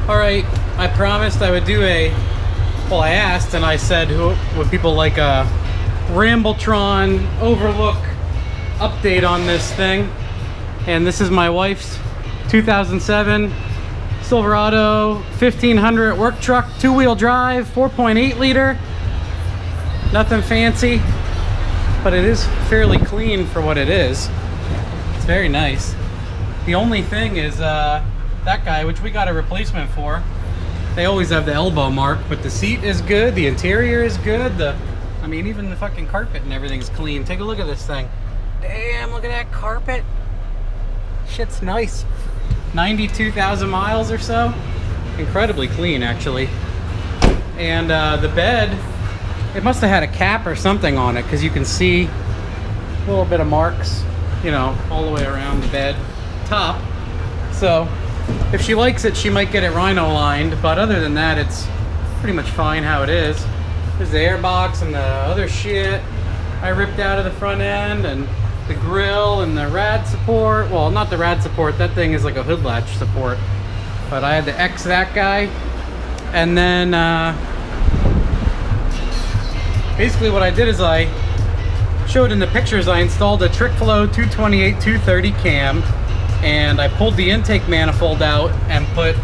All right, I promised I would do well, I asked and I said, would people like a rambletron overlook update on this thing? And this is my wife's 2007 Silverado 1500 work truck, 2-wheel drive, 4.8 liter. Nothing fancy, but it is fairly clean for what it is. It's very nice. The only thing is that guy, which we got a replacement for, they always have the elbow mark, but the seat is good, the interior is good, I mean, even the fucking carpet and everything's clean. Take a look at this thing. Damn, look at that carpet. Shit's nice. 92,000 miles or so. Incredibly clean, actually. And the bed, it must have had a cap or something on it, because you can see a little bit of marks, you know, all the way around the bed top. So if she likes it, she might get it rhino lined, but other than that, it's pretty much fine how it is. There's the airbox and the other shit I ripped out of the front end, and the grill and the rad support. Well, not the rad support, that thing is like a hood latch support, but I had to X that guy. And then basically what I did is I showed in the pictures, I installed a TrickFlow 228-230 cam, and I pulled the intake manifold out and put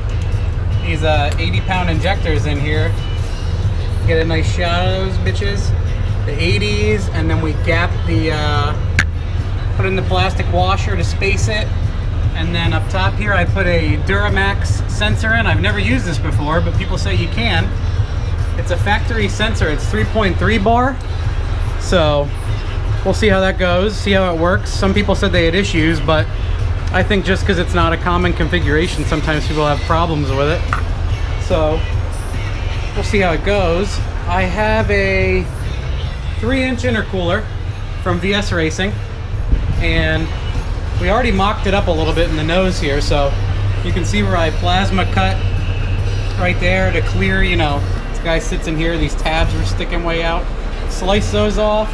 these 80-pound injectors in here. Get a nice shot of those bitches, the 80s, and then we gap the put in the plastic washer to space it. And then up top here I put a Duramax sensor in. I've never used this before, but people say you can. It's a factory sensor. It's 3.3 bar, so we'll see how that goes, see how it works. Some people said they had issues, but I think just because it's not a common configuration, sometimes people have problems with it. So we'll see how it goes. I have a 3-inch intercooler from VS Racing, and we already mocked it up a little bit in the nose here, so you can see where I plasma cut right there to clear, you know, this guy sits in here, these tabs were sticking way out. Slice those off.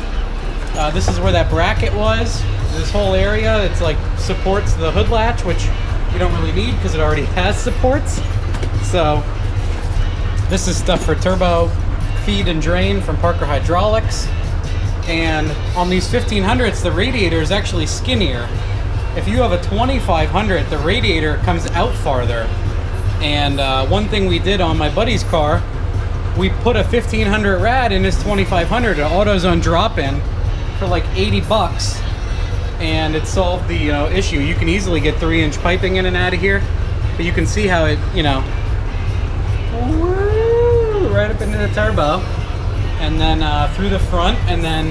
This is where that bracket was. This whole area, it's like supports the hood latch, which you don't really need because it already has supports. So this is stuff for turbo feed and drain from Parker Hydraulics. And on these 1500s, the radiator is actually skinnier. If you have a 2500, the radiator comes out farther. And one thing we did on my buddy's car, we put a 1500 rad in his 2500, an AutoZone drop-in, for like 80 bucks. And it solved the issue. You can easily get 3-inch piping in and out of here, but you can see how it, you know, right up into the turbo, and then through the front, and then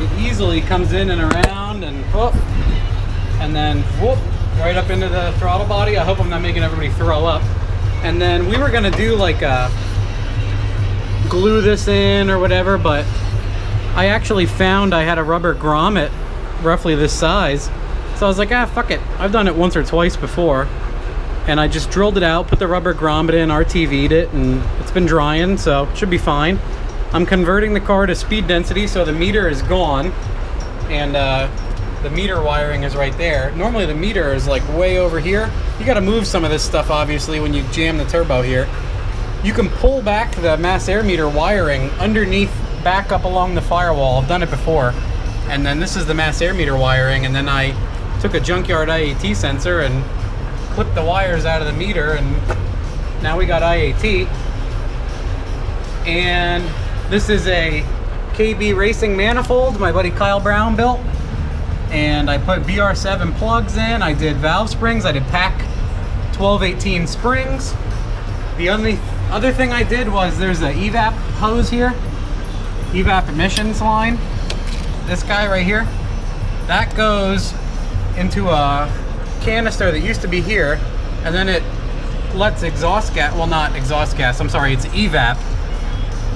it easily comes in and around, and whoop, and then whoop, right up into the throttle body. I hope I'm not making everybody throw up. And then we were gonna do like glue this in or whatever, but I actually found I had a rubber grommet roughly this size, so I was like, fuck it, I've done it once or twice before, and I just drilled it out, put the rubber grommet in, RTV'd it, and it's been drying, so it should be fine. I'm converting the car to speed density, so the meter is gone, and the meter wiring is right there. Normally the meter is like way over here. You got to move some of this stuff obviously when you jam the turbo here. You can pull back the mass air meter wiring underneath, back up along the firewall. I've done it before. And then this is the mass air meter wiring, and then I took a junkyard IAT sensor and clipped the wires out of the meter, and now we got IAT. And this is a KB Racing manifold my buddy Kyle Brown built, and I put BR7 plugs in. I did valve springs, I did pack 12-18 springs. The only other thing I did was there's an evap hose here, evap emissions line. This guy right here, that goes into a canister that used to be here, and then it lets exhaust gas, well, not exhaust gas, I'm sorry, it's evap.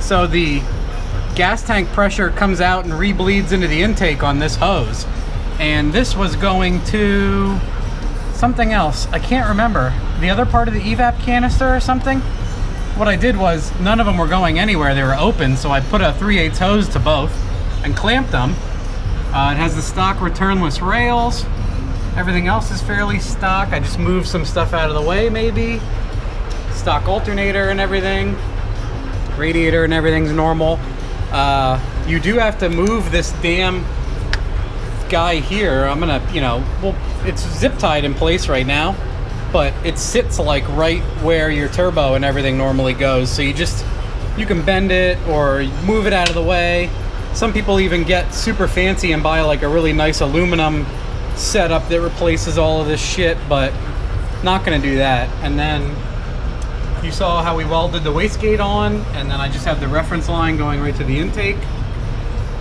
So the gas tank pressure comes out and rebleeds into the intake on this hose. And this was going to something else. I can't remember. The other part of the evap canister or something? What I did was, none of them were going anywhere. They were open, so I put a 3/8 hose to both and clamped them. It has the stock returnless rails. Everything else is fairly stock. I just moved some stuff out of the way maybe. stock alternator and everything. Radiator and everything's normal. You do have to move this damn guy here. I'm gonna, you know, well, it's zip tied in place right now, but it sits like right where your turbo and everything normally goes. So you can bend it or move it out of the way. Some people even get super fancy and buy like a really nice aluminum setup that replaces all of this shit, but not gonna do that. And then you saw how we welded the wastegate on, and then I just have the reference line going right to the intake.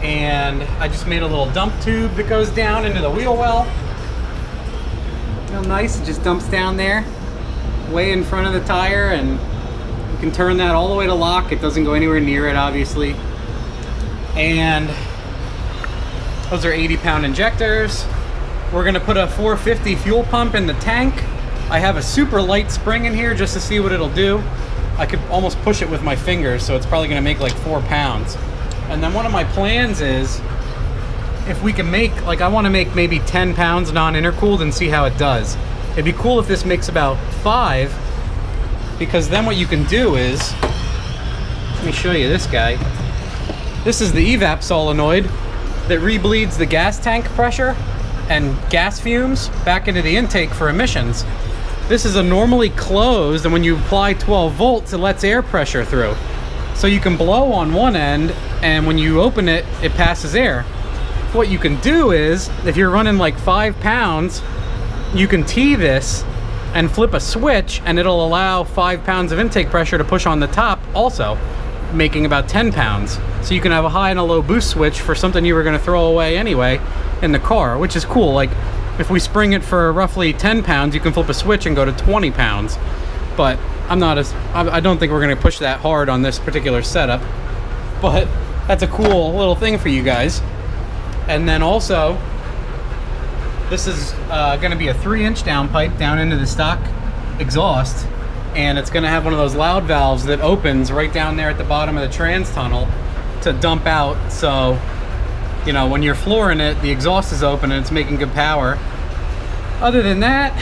And I just made a little dump tube that goes down into the wheel well. Real nice, it just dumps down there, way in front of the tire, and you can turn that all the way to lock. It doesn't go anywhere near it, obviously. And those are 80-pound injectors. We're gonna put a 450 fuel pump in the tank. I have a super light spring in here just to see what it'll do. I could almost push it with my fingers, so it's probably gonna make like 4 pounds. And then one of my plans is, if we can make, like I wanna make maybe 10 pounds non-intercooled and see how it does. It'd be cool if this makes about 5, because then what you can do is, let me show you this guy. This is the evap solenoid that rebleeds the gas tank pressure and gas fumes back into the intake for emissions. This is a normally closed, and when you apply 12 volts, it lets air pressure through. So you can blow on one end, and when you open it, it passes air. What you can do is, if you're running like 5 pounds, you can tee this and flip a switch, and it'll allow 5 pounds of intake pressure to push on the top also, making about 10 pounds. So you can have a high and a low boost switch for something you were gonna throw away anyway in the car, which is cool. Like if we spring it for roughly 10 pounds, you can flip a switch and go to 20 pounds. But I don't think we're gonna push that hard on this particular setup, but that's a cool little thing for you guys. And then also, this is gonna be a 3-inch downpipe down into the stock exhaust, and it's gonna have one of those loud valves that opens right down there at the bottom of the trans tunnel to dump out. So, you know, when you're flooring it, the exhaust is open and it's making good power. Other than that,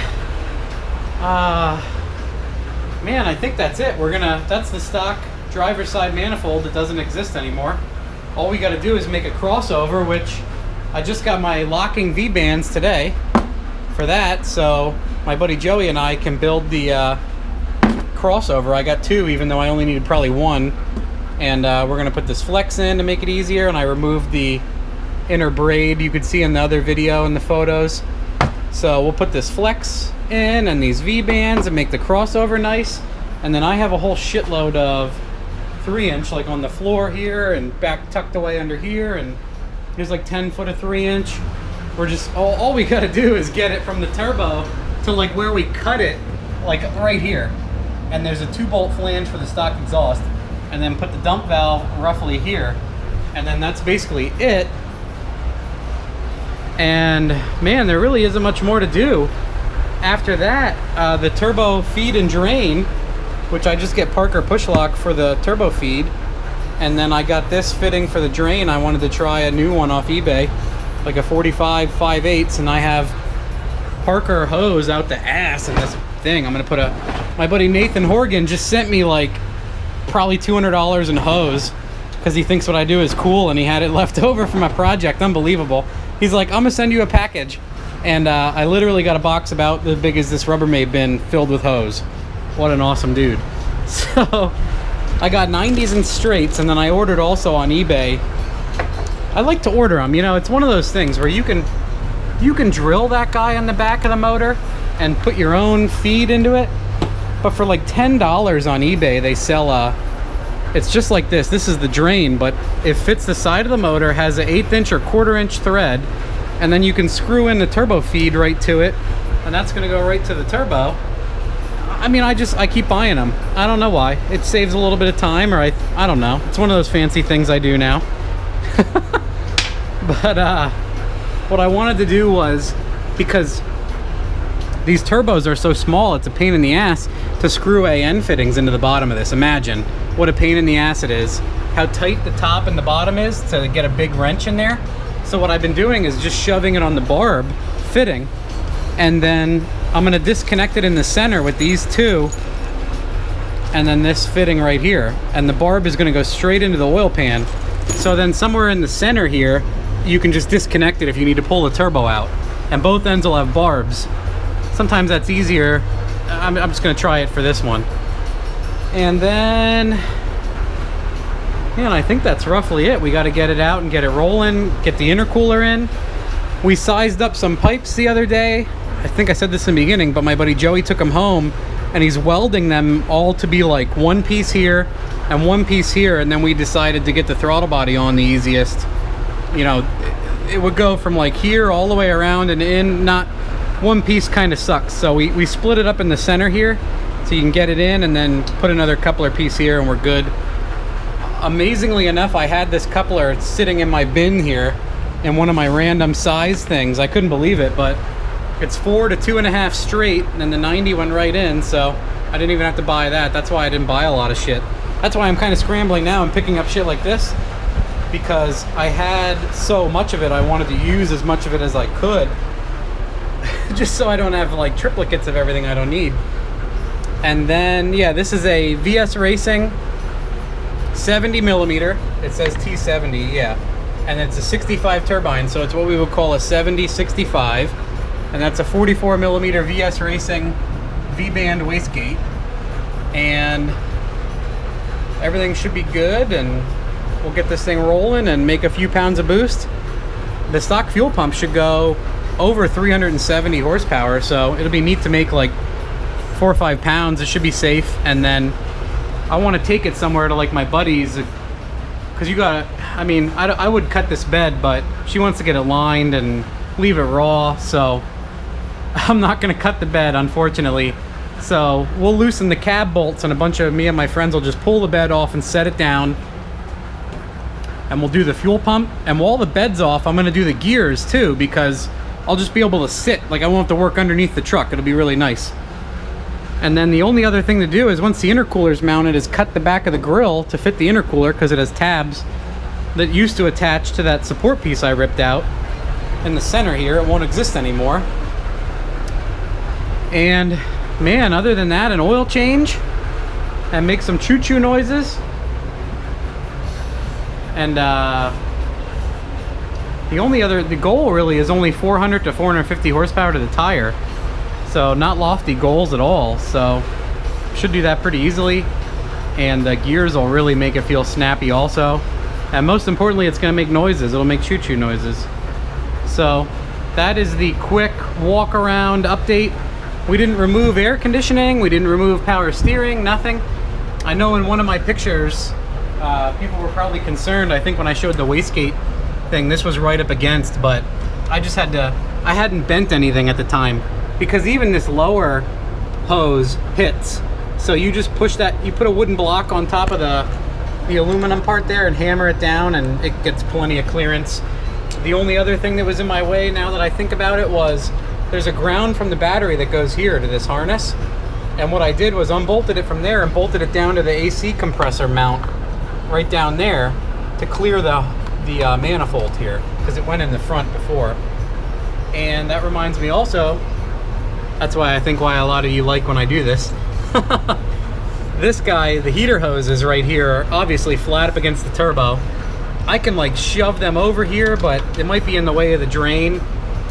man, I think that's it. That's the stock driver's side manifold that doesn't exist anymore. All we gotta do is make a crossover, which I just got my locking V-bands today for that, so my buddy Joey and I can build the crossover. I got 2, even though I only needed probably 1. And we're gonna put this flex in to make it easier, and I removed the inner braid you could see in the other video and the photos. So we'll put this flex in and these V-bands and make the crossover nice. And then I have a whole shitload of 3-inch like on the floor here and back tucked away under here, and here's like 10 foot of 3-inch. We're just, all we gotta do is get it from the turbo to like where we cut it, like right here. And there's a 2-bolt flange for the stock exhaust, and then put the dump valve roughly here. And then that's basically it. And man, there really isn't much more to do. After that, the turbo feed and drain, which I just get Parker push lock for the turbo feed. And then I got this fitting for the drain. I wanted to try a new one off eBay, like a 45 5/8, and I have Parker hose out the ass in this thing. I'm gonna put my buddy Nathan Horgan just sent me like probably $200 in hose because he thinks what I do is cool, and he had it left over from a project. Unbelievable. He's like, I'm gonna send you a package. And I literally got a box about as big as this Rubbermaid bin filled with hose. What an awesome dude. So I got 90s and straights, and then I ordered also on eBay. I like to order them, you know, it's one of those things where you can drill that guy on the back of the motor and put your own feed into it. But for like $10 on eBay, they sell it's just like this. This is the drain, but it fits the side of the motor, has an 1/8 or 1/4 inch thread, and then you can screw in the turbo feed right to it, and that's gonna go right to the turbo. I mean, I keep buying them. I don't know why. It saves a little bit of time, or I don't know. It's one of those fancy things I do now. But what I wanted to do was, because these turbos are so small, it's a pain in the ass to screw AN fittings into the bottom of this. Imagine what a pain in the ass it is, how tight the top and the bottom is to get a big wrench in there. So what I've been doing is just shoving it on the barb fitting, and then I'm gonna disconnect it in the center with these two and then this fitting right here, and the barb is going to go straight into the oil pan. So then somewhere in the center here, you can just disconnect it if you need to pull the turbo out, and both ends will have barbs. Sometimes that's easier. I'm just going to try it for this one. And then, man, I think that's roughly it. We got to get it out and get it rolling, get the intercooler in. We sized up some pipes the other day. I think I said this in the beginning, but my buddy Joey took them home, and he's welding them all to be like one piece here and one piece here, and then we decided to get the throttle body on the easiest. You know, it would go from like here all the way around and in. Not one piece kind of sucks, so we split it up in the center here so you can get it in, and then put another coupler piece here and we're good. Amazingly enough, I had this coupler sitting in my bin here in one of my random size things. I couldn't believe it, but it's 4 to 2.5 straight, and then the 90 went right in, so I didn't even have to buy that. That's why I didn't buy a lot of shit. That's why I'm kind of scrambling now and picking up shit like this, because I had so much of it. I wanted to use as much of it as I could, just so I don't have like triplicates of everything I don't need. And then, yeah, this is a VS Racing 70 millimeter. It says T70, yeah. And it's a 65 turbine, so it's what we would call a 70-65. And that's a 44 millimeter VS Racing V-band wastegate, and everything should be good, and we'll get this thing rolling and make a few pounds of boost. The stock fuel pump should go over 370 horsepower, so it'll be neat to make like 4 or 5 pounds. It should be safe. And then I want to take it somewhere to like my buddies, because you gotta, I mean, I would cut this bed, but she wants to get it lined and leave it raw, so I'm not going to cut the bed, unfortunately. So we'll loosen the cab bolts, and a bunch of me and my friends will just pull the bed off and set it down, and we'll do the fuel pump. And while the bed's off, I'm going to do the gears too, because I'll just be able to sit, like I won't have to work underneath the truck. It'll be really nice. And then the only other thing to do is, once the intercooler's mounted, is cut the back of the grill to fit the intercooler, because it has tabs that used to attach to that support piece I ripped out in the center here. It won't exist anymore. And man, other than that, an oil change and make some choo-choo noises. And the goal really is only 400 to 450 horsepower to the tire. So not lofty goals at all. So should do that pretty easily. And the gears will really make it feel snappy also. And most importantly, it's going to make noises. It'll make choo-choo noises. So that is the quick walk around update. We didn't remove air conditioning, we didn't remove power steering, nothing. I know in one of my pictures, people were probably concerned. I think when I showed the wastegate thing, this was right up against, but I just had to, I hadn't bent anything at the time, because even this lower hose hits. So you just push that, you put a wooden block on top of the aluminum part there and hammer it down, and it gets plenty of clearance. The only other thing that was in my way, now that I think about it, was there's a ground from the battery that goes here to this harness. And what I did was unbolted it from there and bolted it down to the AC compressor mount right down there to clear the manifold here, because it went in the front before. And that reminds me also, that's why I think why a lot of you like when I do this. This guy, the heater hoses right here, are obviously flat up against the turbo. I can like shove them over here, but it might be in the way of the drain.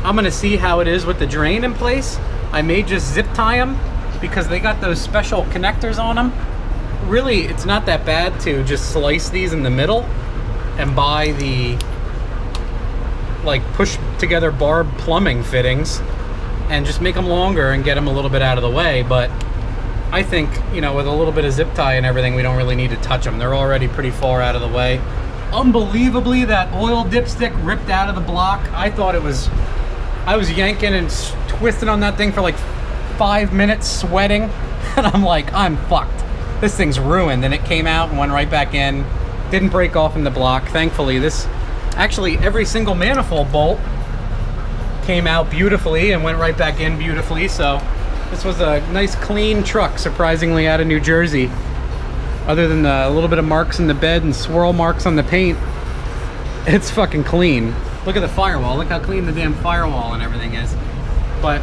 I'm gonna see how it is with the drain in place. I may just zip tie them, because they got those special connectors on them. Really, it's not that bad to just slice these in the middle and buy the like push together barb plumbing fittings and just make them longer and get them a little bit out of the way. But I think, you know, with a little bit of zip tie and everything, we don't really need to touch them. They're already pretty far out of the way. Unbelievably, that oil dipstick ripped out of the block. I was yanking and twisting on that thing for like 5 minutes, sweating, and I'm like, I'm fucked. This thing's ruined. And it came out and went right back in. Didn't break off in the block. Thankfully, actually every single manifold bolt came out beautifully and went right back in beautifully. So this was a nice clean truck, surprisingly, out of New Jersey. Other than a little bit of marks in the bed and swirl marks on the paint, it's fucking clean. Look at the firewall. Look how clean the damn firewall and everything is. But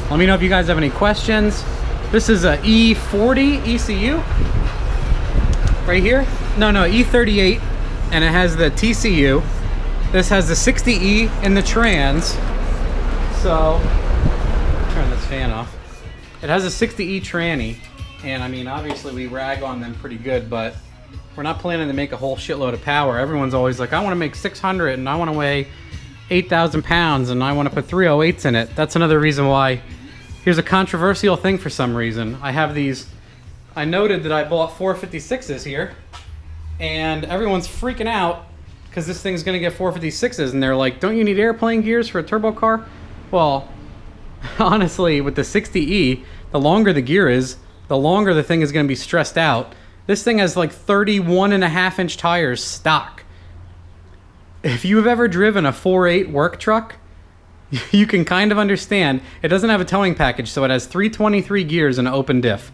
let me know if you guys have any questions. This is a E40 ECU right here. No, E38, and it has the TCU. This has the 60E in the trans. So, turn this fan off. It has a 60E tranny, and I mean, obviously we rag on them pretty good, but we're not planning to make a whole shitload of power. Everyone's always like, I want to make 600 and I want to weigh 8,000 pounds and I want to put 308s in it. That's another reason why. Here's a controversial thing for some reason. I have these, I noted that I bought 456s here, and everyone's freaking out because this thing's going to get 456s, and they're like, don't you need airplane gears for a turbo car? Well, honestly, with the 60E, the longer the gear is, the longer the thing is going to be stressed out. This thing has like 31.5-inch tires stock. If you've ever driven a 4.8 work truck, you can kind of understand. It doesn't have a towing package, so it has 323 gears and an open diff.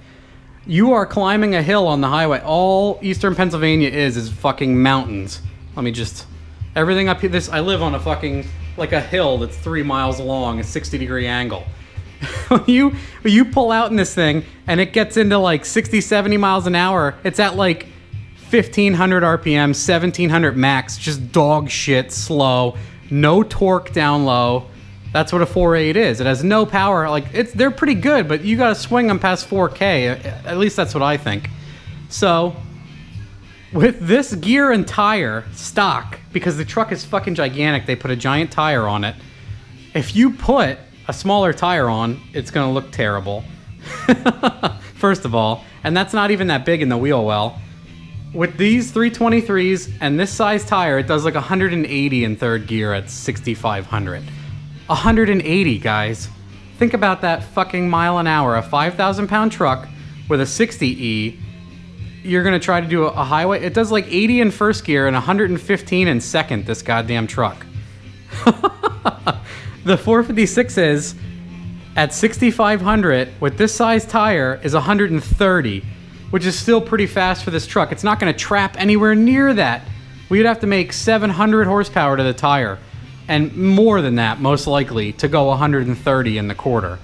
You are climbing a hill on the highway. All eastern Pennsylvania is fucking mountains. Let me just, everything up here, this, I live on a fucking, like a hill that's 3 miles long, a 60-degree angle. when you pull out in this thing and it gets into like 60, 70 miles an hour, it's at like 1,500 RPM, 1,700 max, just dog shit slow, no torque down low. That's what a 4.8 is. It has no power. Like, they're pretty good, but you gotta swing them past 4K. At least that's what I think. So, with this gear and tire stock, because the truck is fucking gigantic, they put a giant tire on it. If you put a smaller tire on, it's gonna look terrible. First of all, and that's not even that big in the wheel well. With these 323s and this size tire, it does like 180 in third gear at 6,500. 180, guys. Think about that fucking mile an hour. A 5,000 pound truck with a 60E. You're gonna try to do a highway. It does like 80 in first gear and 115 in second, this goddamn truck. The 456 at 6,500 with this size tire is 130, which is still pretty fast for this truck. It's not gonna trap anywhere near that. We'd have to make 700 horsepower to the tire, and more than that, most likely, to go 130 in the quarter.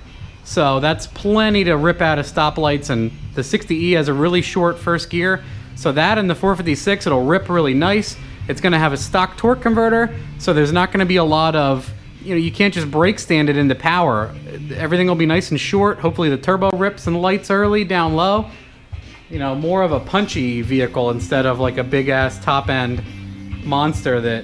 So that's plenty to rip out of stoplights, and the 60E has a really short first gear, so that and the 456, it'll rip really nice. It's gonna have a stock torque converter, so there's not gonna be a lot of, you can't just brake stand it into power. Everything will be nice and short. Hopefully the turbo rips and lights early, down low. More of a punchy vehicle instead of like a big ass top end monster that,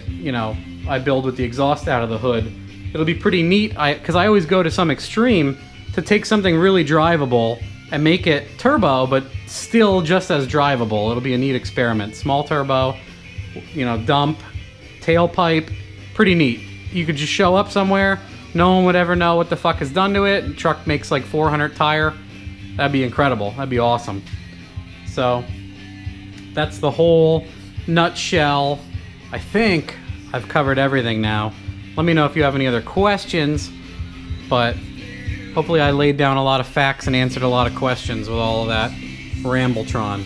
I build with the exhaust out of the hood. It'll be pretty neat, because I always go to some extreme to take something really drivable and make it turbo, but still just as drivable. It'll be a neat experiment. Small turbo, dump, tailpipe, pretty neat. You could just show up somewhere, no one would ever know what the fuck is done to it. The truck makes like 400 tire. That'd be incredible. That'd be awesome. So, that's the whole nutshell. I think I've covered everything now. Let me know if you have any other questions, but hopefully I laid down a lot of facts and answered a lot of questions with all of that rambletron.